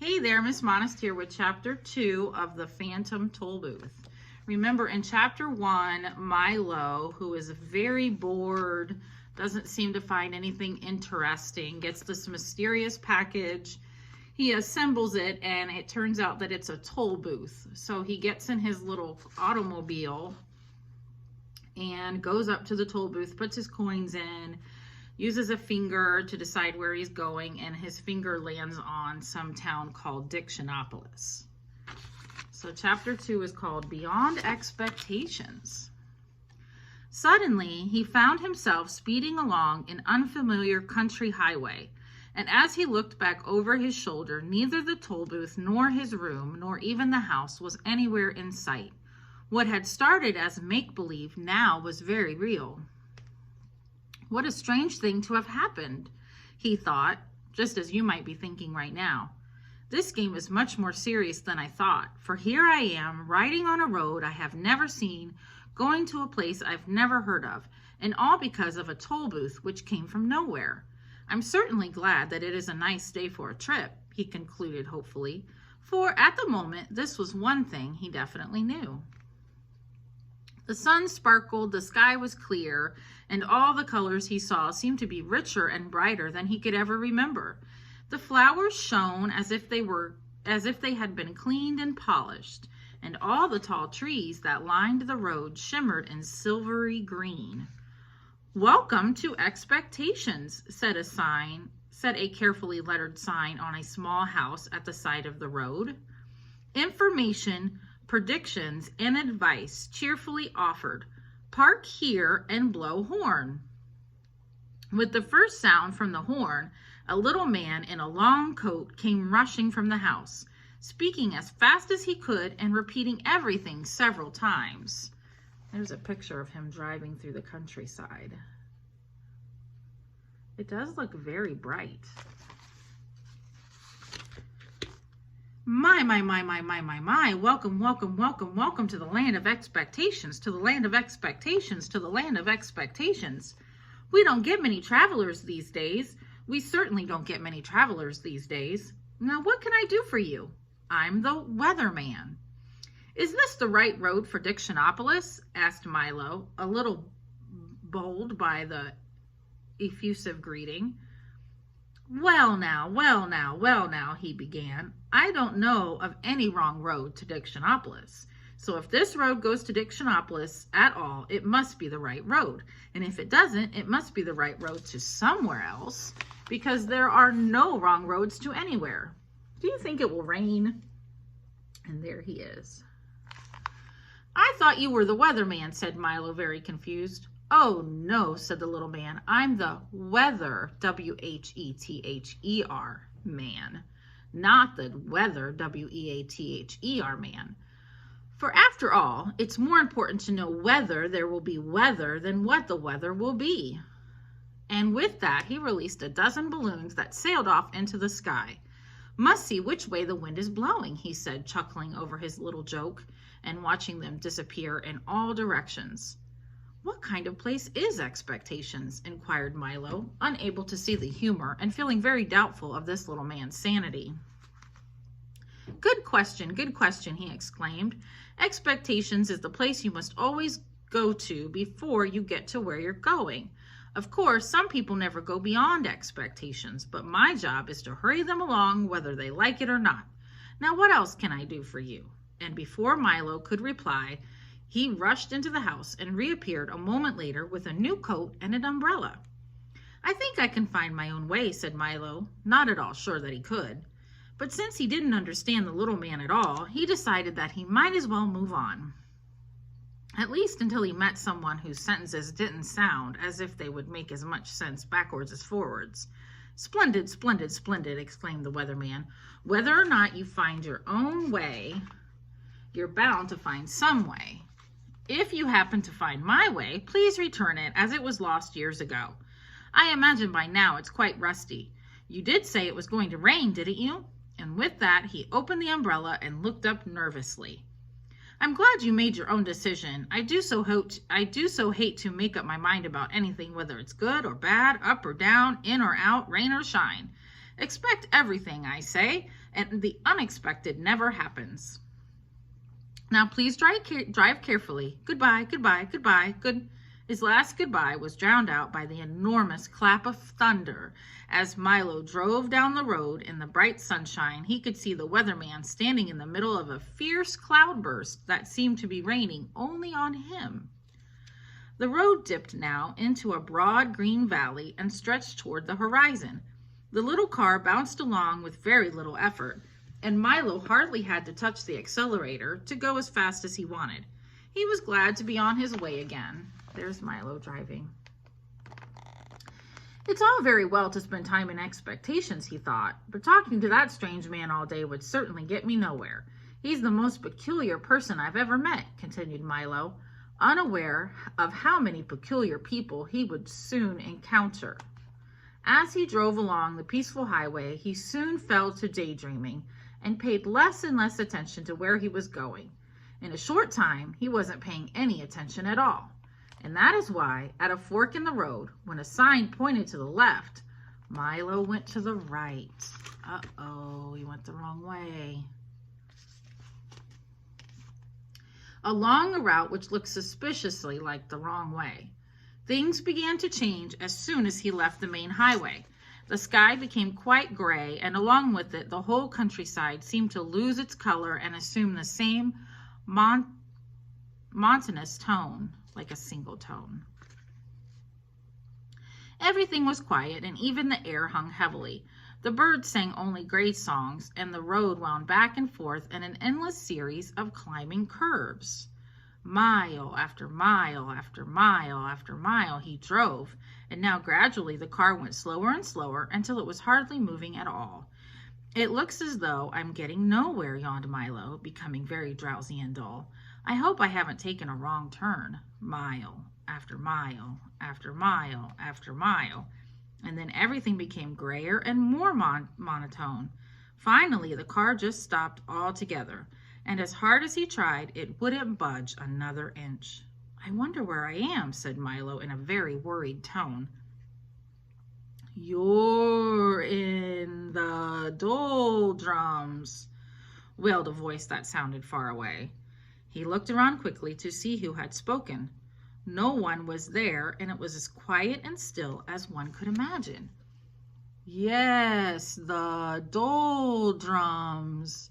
Hey there, Miss Modest here with Chapter 2 of The Phantom Tollbooth. Remember, in Chapter 1, Milo, who is very bored, doesn't seem to find anything interesting, gets this mysterious package. He assembles it, and it turns out that it's a toll booth. So he gets in his little automobile and goes up to the toll booth, puts his coins in, uses a finger to decide where he's going, and his finger lands on some town called Dictionopolis. So chapter 2 is called Beyond Expectations. Suddenly, he found himself speeding along an unfamiliar country highway, and as he looked back over his shoulder, neither the toll booth nor his room nor even the house was anywhere in sight. What had started as make-believe now was very real. What a strange thing to have happened, he thought, just as you might be thinking right now. This game is much more serious than I thought, for here I am, riding on a road I have never seen, going to a place I've never heard of, and all because of a toll booth which came from nowhere. I'm certainly glad that it is a nice day for a trip, he concluded hopefully, for at the moment this was one thing he definitely knew. The sun sparkled, the sky was clear, and all the colors he saw seemed to be richer and brighter than he could ever remember. The flowers shone as if they had been cleaned and polished, and all the tall trees that lined the road shimmered in silvery green. "Welcome to Expectations," said a carefully lettered sign on a small house at the side of the road. Information, predictions, and advice cheerfully offered. Park here and blow horn. With the first sound from the horn, a little man in a long coat came rushing from the house, speaking as fast as he could and repeating everything several times. There's a picture of him driving through the countryside. It does look very bright. My, welcome, welcome, welcome, welcome to the land of expectations, to the land of expectations, to the land of expectations. We don't get many travelers these days. We certainly don't get many travelers these days. Now, what can I do for you? I'm the weatherman. Is this the right road for Dictionopolis? Asked Milo, a little bowled by the effusive greeting. Well now, he began. I don't know of any wrong road to Dictionopolis. So if this road goes to Dictionopolis at all, it must be the right road. And if it doesn't, it must be the right road to somewhere else, because there are no wrong roads to anywhere. Do you think it will rain? And there he is. I thought you were the weatherman, said Milo, very confused. Oh, no, said the little man. I'm the weather, W-H-E-T-H-E-R, man, not the weather, W-E-A-T-H-E-R, man. For after all, it's more important to know whether there will be weather than what the weather will be. And with that, he released a dozen balloons that sailed off into the sky. Must see which way the wind is blowing, he said, chuckling over his little joke and watching them disappear in all directions. What kind of place is Expectations? Inquired Milo, unable to see the humor and feeling very doubtful of this little man's sanity. Good question, he exclaimed. Expectations is the place you must always go to before you get to where you're going. Of course, some people never go beyond expectations, but my job is to hurry them along whether they like it or not. Now, what else can I do for you? And before Milo could reply, he rushed into the house and reappeared a moment later with a new coat and an umbrella. I think I can find my own way, said Milo, not at all sure that he could. But since he didn't understand the little man at all, he decided that he might as well move on. At least until he met someone whose sentences didn't sound as if they would make as much sense backwards as forwards. Splendid, splendid, splendid, exclaimed the weatherman. Whether or not you find your own way, you're bound to find some way. If you happen to find my way, please return it as it was lost years ago. I imagine by now it's quite rusty. You did say it was going to rain, didn't you? And with that, he opened the umbrella and looked up nervously. I'm glad you made your own decision. I do so hate to make up my mind about anything, whether it's good or bad, up or down, in or out, rain or shine. Expect everything, I say. and the unexpected never happens. Now, please drive carefully. Goodbye, goodbye, goodbye, good. His last goodbye was drowned out by the enormous clap of thunder. As Milo drove down the road in the bright sunshine, he could see the weatherman standing in the middle of a fierce cloudburst that seemed to be raining only on him. The road dipped now into a broad green valley and stretched toward the horizon. The little car bounced along with very little effort, and Milo hardly had to touch the accelerator to go as fast as he wanted. He was glad to be on his way again. There's Milo driving. It's all very well to spend time in expectations, he thought, but talking to that strange man all day would certainly get me nowhere. He's the most peculiar person I've ever met, continued Milo, unaware of how many peculiar people he would soon encounter. As he drove along the peaceful highway, he soon fell to daydreaming and paid less and less attention to where he was going. In a short time, he wasn't paying any attention at all. And that is why, at a fork in the road, when a sign pointed to the left, Milo went to the right. Uh-oh, he went the wrong way. Along a route which looked suspiciously like the wrong way. Things began to change as soon as he left the main highway. The sky became quite gray, and along with it, the whole countryside seemed to lose its color and assume the same monotonous tone, like a single tone. Everything was quiet, and even the air hung heavily. The birds sang only gray songs, and the road wound back and forth in an endless series of climbing curves. Mile after mile after mile after mile he drove, and now gradually the car went slower and slower until it was hardly moving at all. It looks as though I'm getting nowhere, yawned Milo, becoming very drowsy and dull. I hope I haven't taken a wrong turn. Mile after mile after mile after mile. And then everything became grayer and more monotone. Finally, the car just stopped altogether, and as hard as he tried, it wouldn't budge another inch. I wonder where I am, said Milo in a very worried tone. You're in the doldrums, wailed a voice that sounded far away. He looked around quickly to see who had spoken. No one was there, and it was as quiet and still as one could imagine. Yes, the doldrums,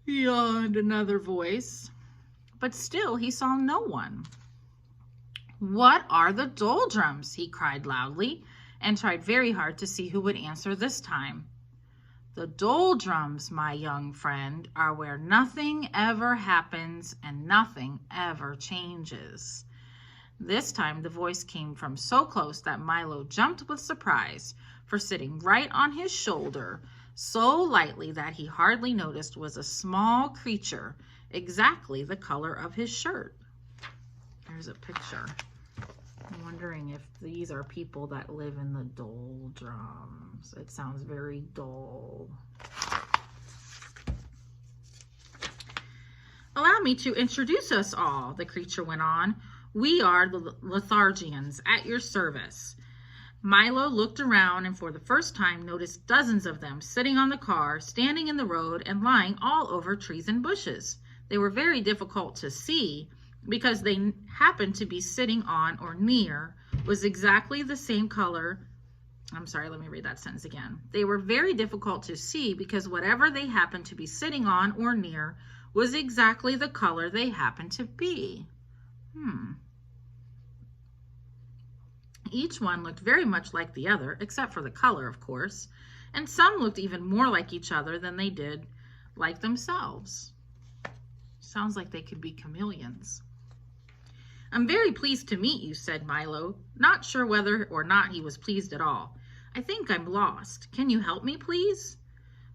yawned another voice. But still he saw no one. What are the doldrums? He cried loudly, and tried very hard to see who would answer this time. The doldrums, my young friend, are where nothing ever happens and nothing ever changes. This time the voice came from so close that Milo jumped with surprise, for sitting right on his shoulder, so lightly that he hardly noticed, was a small creature, exactly the color of his shirt. There's a picture. I'm wondering if these are people that live in the doldrums. It sounds very dull. Allow me to introduce us all, the creature went on. We are the Lethargians, at your service. Milo looked around and for the first time noticed dozens of them sitting on the car, standing in the road, and lying all over trees and bushes. They were very difficult to see because they happened to be sitting on or near was exactly the same color. I'm sorry, let me read that sentence again. They were very difficult to see because whatever they happened to be sitting on or near was exactly the color they happened to be. Each one looked very much like the other, except for the color, of course, and some looked even more like each other than they did like themselves. Sounds like they could be chameleons. I'm very pleased to meet you, said Milo, not sure whether or not he was pleased at all. I think I'm lost. Can you help me, please?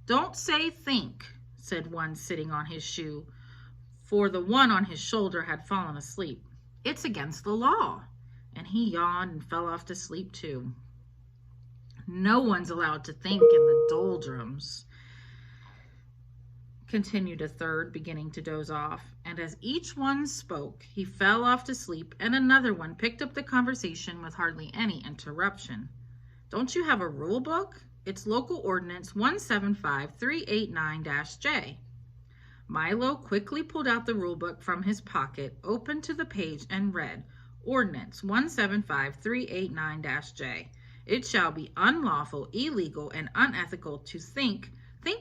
Don't say think, said one sitting on his shoe, for the one on his shoulder had fallen asleep. It's against the law. And he yawned and fell off to sleep too. No one's allowed to think in the doldrums, continued a third, beginning to doze off. And as each one spoke, he fell off to sleep, and another one picked up the conversation with hardly any interruption. Don't you have a rule book? It's Local Ordinance 175389-J. Milo quickly pulled out the rule book from his pocket, opened to the page, and read, Ordinance 175389-J. It shall be unlawful, illegal, and unethical to think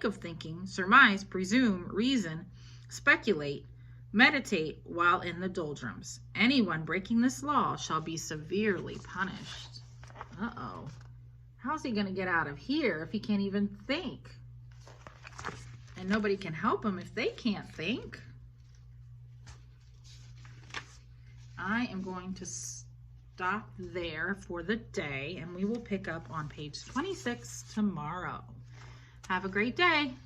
of thinking, surmise, presume, reason, speculate, meditate while in the doldrums. Anyone breaking this law shall be severely punished. Uh-oh. How's he going to get out of here if he can't even think? And nobody can help him if they can't think. I am going to stop there for the day, and we will pick up on page 26 tomorrow. Have a great day.